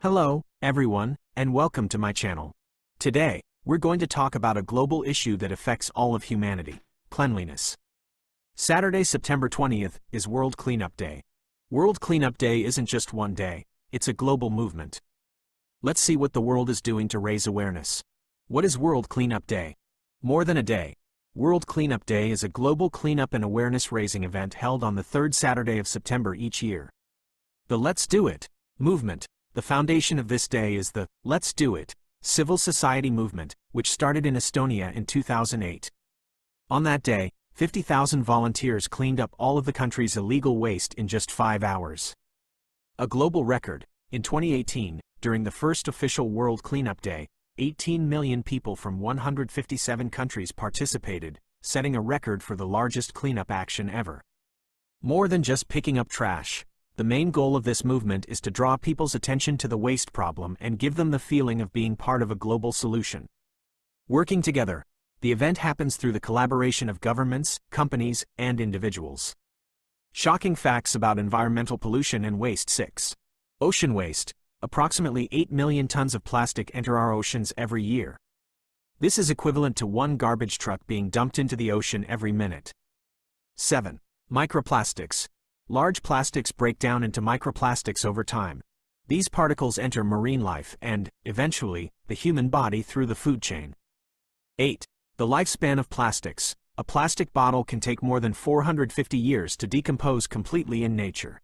Hello, everyone, and welcome to my channel. Today, we're going to talk about a global issue that affects all of humanity: cleanliness. Saturday, September 20th, is World Cleanup Day. World Cleanup Day isn't just one day, it's a global movement. Let's see what the world is doing to raise awareness. What is World Cleanup Day? More than a day. World Cleanup Day is a global cleanup and awareness-raising event held on the third Saturday of September each year. The Let's Do It movement. The foundation of this day is the Let's Do It civil society movement, which started in Estonia in 2008. On that day, 50,000 volunteers cleaned up all of the country's illegal waste in just 5 hours. A global record. In 2018, during the first official World Cleanup Day, 18 million people from 157 countries participated, setting a record for the largest cleanup action ever. More than just picking up trash. The main goal of this movement is to draw people's attention to the waste problem and give them the feeling of being part of a global solution. Working together. The event happens through the collaboration of governments, companies, and individuals. Shocking facts about environmental pollution and waste. 6. Ocean waste. Approximately 8 million tons of plastic enter our oceans every year. This is equivalent to one garbage truck being dumped into the ocean every minute. 7. Microplastics. Large plastics break down into microplastics over time. These particles enter marine life and, eventually, the human body through the food chain. 8. The lifespan of plastics. A plastic bottle can take more than 450 years to decompose completely in nature.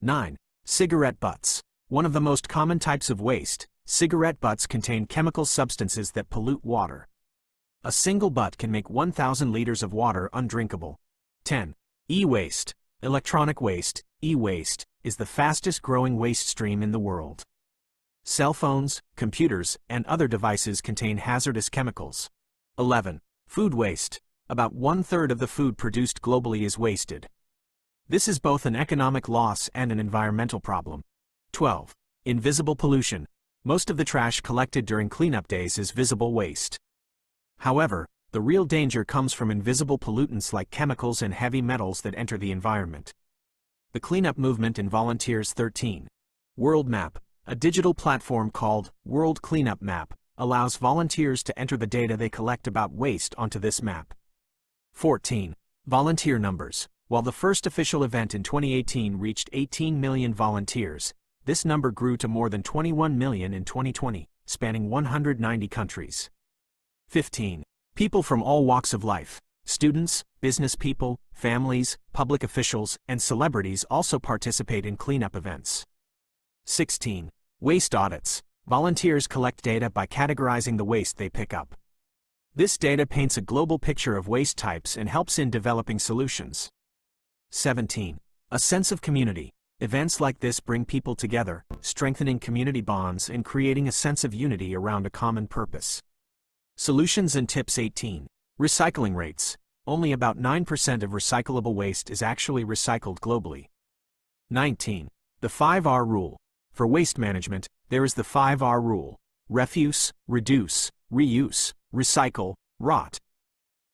9. Cigarette butts. One of the most common types of waste, cigarette butts contain chemical substances that pollute water. A single butt can make 1,000 liters of water undrinkable. 10. E-waste. Electronic waste, e-waste, is the fastest growing waste stream in the world. Cell phones, computers, and other devices contain hazardous chemicals. 11. Food waste. About 1/3 of the food produced globally is wasted. This is both an economic loss and an environmental problem. 12. Invisible pollution. Most of the trash collected during cleanup days is visible waste. However, the real danger comes from invisible pollutants like chemicals and heavy metals that enter the environment. The cleanup movement and volunteers. 13. World Map. A digital platform called World Cleanup Map allows volunteers to enter the data they collect about waste onto this map. 14. Volunteer numbers. While the first official event in 2018 reached 18 million volunteers, this number grew to more than 21 million in 2020, spanning 190 countries. 15. People from all walks of life. Students, business people, families, public officials, and celebrities also participate in cleanup events. 16. Waste audits. Volunteers collect data by categorizing the waste they pick up. This data paints a global picture of waste types and helps in developing solutions. 17. A sense of community. Events like this bring people together, strengthening community bonds and creating a sense of unity around a common purpose. Solutions and tips. 18. Recycling rates. Only about 9% of recyclable waste is actually recycled globally. 19. The 5R rule. For waste management, there is the 5R rule: refuse, reduce, reuse, recycle, rot.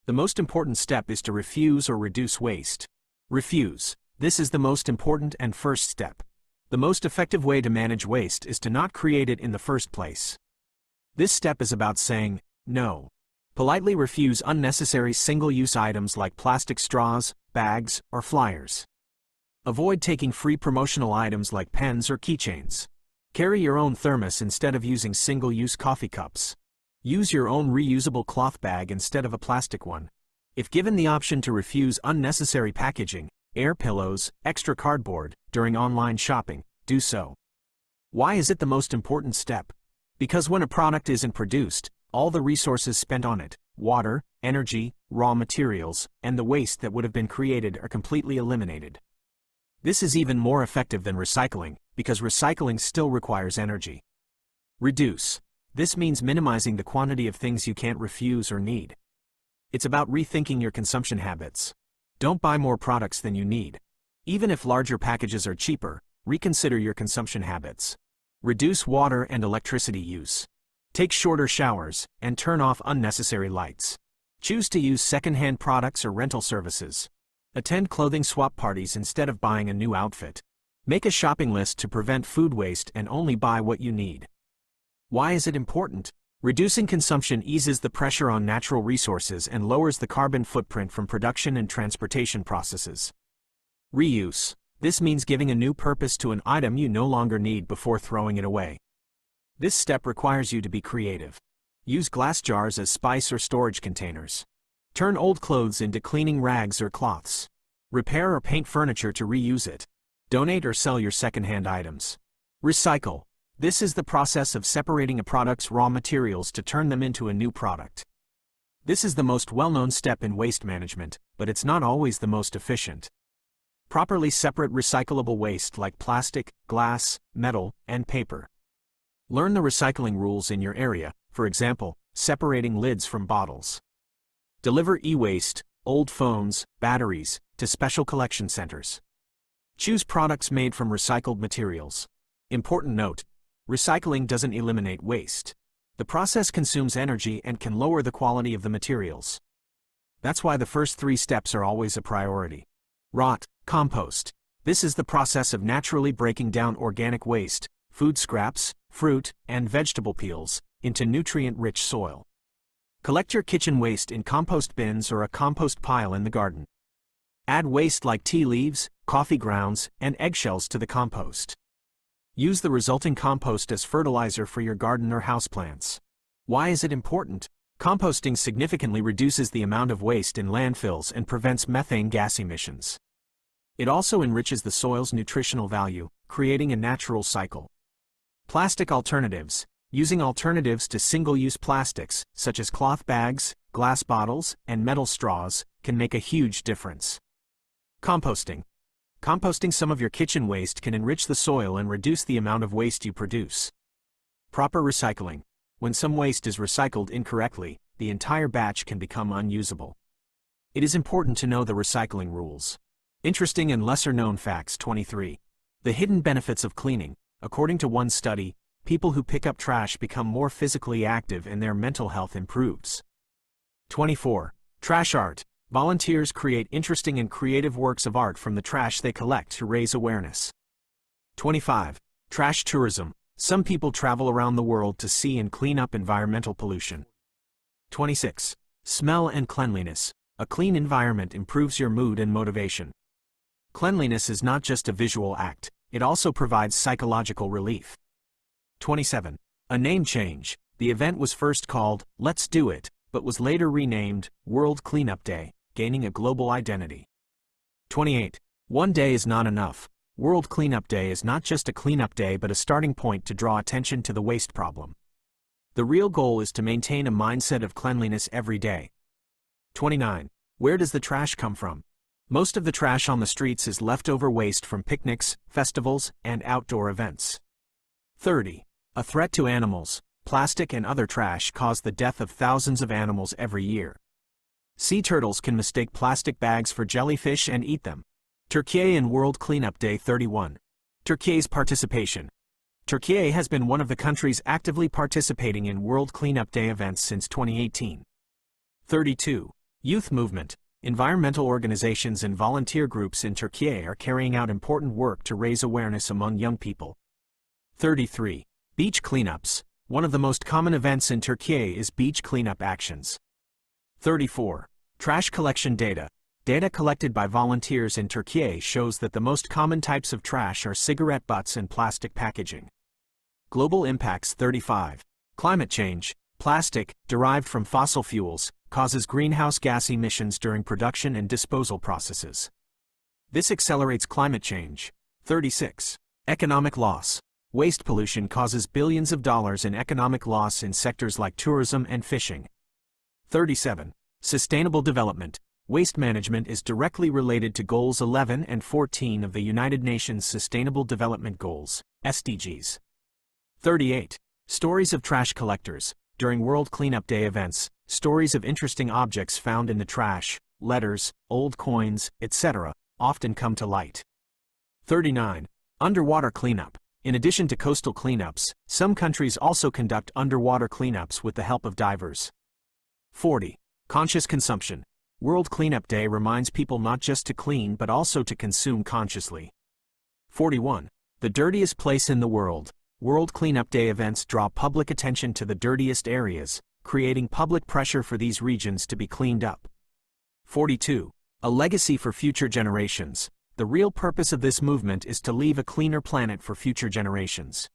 The most important step is to refuse or reduce waste. Refuse. This is the most important and first step. The most effective way to manage waste is to not create it in the first place. This step is about saying no. Politely refuse unnecessary single-use items like plastic straws, bags, or flyers. Avoid taking free promotional items like pens or keychains. Carry your own thermos instead of using single-use coffee cups. Use your own reusable cloth bag instead of a plastic one. If given the option to refuse unnecessary packaging, air pillows, extra cardboard, during online shopping, do so. Why is it the most important step? Because when a product isn't produced, all the resources spent on it, water, energy, raw materials, and the waste that would have been created are completely eliminated. This is even more effective than recycling, because recycling still requires energy. Reduce. This means minimizing the quantity of things you can't refuse or need. It's about rethinking your consumption habits. Don't buy more products than you need. Even if larger packages are cheaper, reconsider your consumption habits. Reduce water and electricity use. Take shorter showers, and turn off unnecessary lights. Choose to use second-hand products or rental services. Attend clothing swap parties instead of buying a new outfit. Make a shopping list to prevent food waste and only buy what you need. Why is it important? Reducing consumption eases the pressure on natural resources and lowers the carbon footprint from production and transportation processes. Reuse. This means giving a new purpose to an item you no longer need before throwing it away. This step requires you to be creative. Use glass jars as spice or storage containers. Turn old clothes into cleaning rags or cloths. Repair or paint furniture to reuse it. Donate or sell your secondhand items. Recycle. This is the process of separating a product's raw materials to turn them into a new product. This is the most well-known step in waste management, but it's not always the most efficient. Properly separate recyclable waste like plastic, glass, metal, and paper. Learn the recycling rules in your area, for example, separating lids from bottles. Deliver e-waste, old phones, batteries, to special collection centers. Choose products made from recycled materials. Important note: recycling doesn't eliminate waste. The process consumes energy and can lower the quality of the materials. That's why the first 3 steps are always a priority. Rot, compost. This is the process of naturally breaking down organic waste, food scraps, fruit, and vegetable peels, into nutrient-rich soil. Collect your kitchen waste in compost bins or a compost pile in the garden. Add waste like tea leaves, coffee grounds, and eggshells to the compost. Use the resulting compost as fertilizer for your garden or houseplants. Why is it important? Composting significantly reduces the amount of waste in landfills and prevents methane gas emissions. It also enriches the soil's nutritional value, creating a natural cycle. Plastic alternatives. Using alternatives to single-use plastics, such as cloth bags, glass bottles, and metal straws, can make a huge difference. Composting. Composting some of your kitchen waste can enrich the soil and reduce the amount of waste you produce. Proper recycling. When some waste is recycled incorrectly, the entire batch can become unusable. It is important to know the recycling rules. Interesting and lesser-known facts. 23. The hidden benefits of cleaning. According to one study, people who pick up trash become more physically active and their mental health improves. 24. Trash art. Volunteers create interesting and creative works of art from the trash they collect to raise awareness. 25. Trash tourism. Some people travel around the world to see and clean up environmental pollution. 26. Smell and cleanliness. A clean environment improves your mood and motivation. Cleanliness is not just a visual act, it also provides psychological relief. 27. A name change. The event was first called Let's Do It, but was later renamed World Cleanup Day, gaining a global identity. 28. One day is not enough. World Cleanup Day is not just a cleanup day but a starting point to draw attention to the waste problem. The real goal is to maintain a mindset of cleanliness every day. 29. Where does the trash come from? Most of the trash on the streets is leftover waste from picnics, festivals, and outdoor events. 30. A threat to animals. Plastic and other trash cause the death of thousands of animals every year. Sea turtles can mistake plastic bags for jellyfish and eat them. Turkey and World Cleanup Day. 31. Turkey's participation. Turkey has been one of the countries actively participating in World Cleanup Day events since 2018. 32. Youth movement. Environmental organizations and volunteer groups in Turkey are carrying out important work to raise awareness among young people. 33. Beach cleanups. One of the most common events in Turkey is beach cleanup actions. 34. Trash collection data. Data collected by volunteers in Turkey shows that the most common types of trash are cigarette butts and plastic packaging. Global impacts. 35. Climate change. Plastic, derived from fossil fuels, causes greenhouse gas emissions during production and disposal processes. This accelerates climate change. 36. Economic loss. Waste pollution causes billions of dollars in economic loss in sectors like tourism and fishing. 37. Sustainable development. Waste management is directly related to Goals 11 and 14 of the United Nations Sustainable Development Goals, SDGs. 38. Stories of trash collectors. During World Cleanup Day events, stories of interesting objects found in the trash, letters, old coins, etc., often come to light. 39. Underwater cleanup. In addition to coastal cleanups, some countries also conduct underwater cleanups with the help of divers. 40. Conscious consumption. World Cleanup Day reminds people not just to clean but also to consume consciously. 41. The dirtiest place in the world. World Cleanup Day events draw public attention to the dirtiest areas, creating public pressure for these regions to be cleaned up. 42. A legacy for future generations. The real purpose of this movement is to leave a cleaner planet for future generations.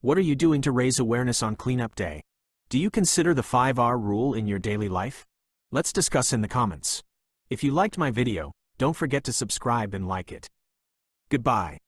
What are you doing to raise awareness on Cleanup Day? Do you consider the 5R rule in your daily life? Let's discuss in the comments. If you liked my video, don't forget to subscribe and like it. Goodbye.